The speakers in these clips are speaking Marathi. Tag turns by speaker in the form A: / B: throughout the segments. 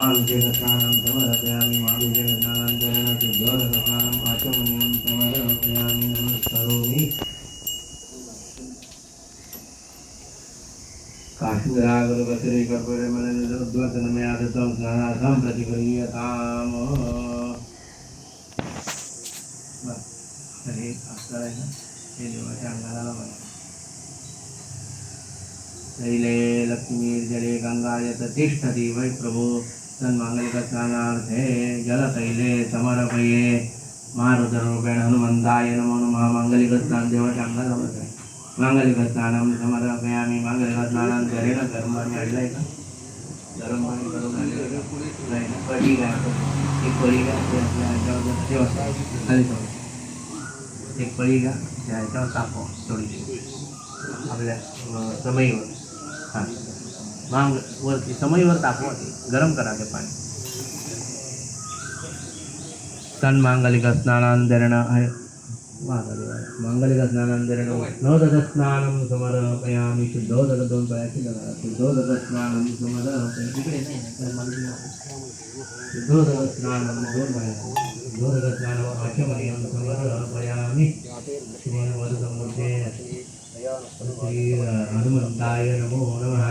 A: अभिषेकस्नानं समर्पयामि महाभिषेकस्नानान्तरेण शुद्धोदकस्नानम् आचमनीयं समर्पयामि नमस्करोमि। काश्मीरागरकर्पूरमलनिर्द्वसनमयादतं स्नानार्थं प्रतिगृह्यताम्। हे करायचं हे देवाच्या अंगाला लावायचं। तैले लक्ष्मीर्जले गंगायत तिष्ठति वै प्रभु तन्मांगलिकस्नानार्थे जलतैले समर्पये मारुतरूपेण हनुमन्ताय नमो नमः। मांगलिकस्नान देवाच्या अंगाला लावायचं। मांगलिकस्नानं समर्पयामि मांगलिकस्नानान्तरेण कर्माणि अडलंय का गरम पाणी करून नाही ना पडी घ्यायचं एक पडी घ्यायची आपल्या ह्याच्यावर ठेवायचं खाली ठेवायचं एक पडी घ्या त्या ह्याच्यावर टाकावं थोडीशी आपल्या समईवर हां मांग वरती समईवर टाकवा गरम करा ते पाणी। तन्मांगलिकस्नानान्तरेण मांगलिकस्नानान्तरेण नवदशस्नानं समर्पयामि शुद्धोदक दोन पायाची लगा शुद्धोदकस्नानं समर्पयामि तिकडे नाही शुद्धोदकस्नानं दोन पायाची शुद्धोदकस्नानं आचमनीयं समर्पयामि श्रीवरदमूर्ते श्री हनुमन्ताय नमो नमः।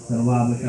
A: सर्वाभूषा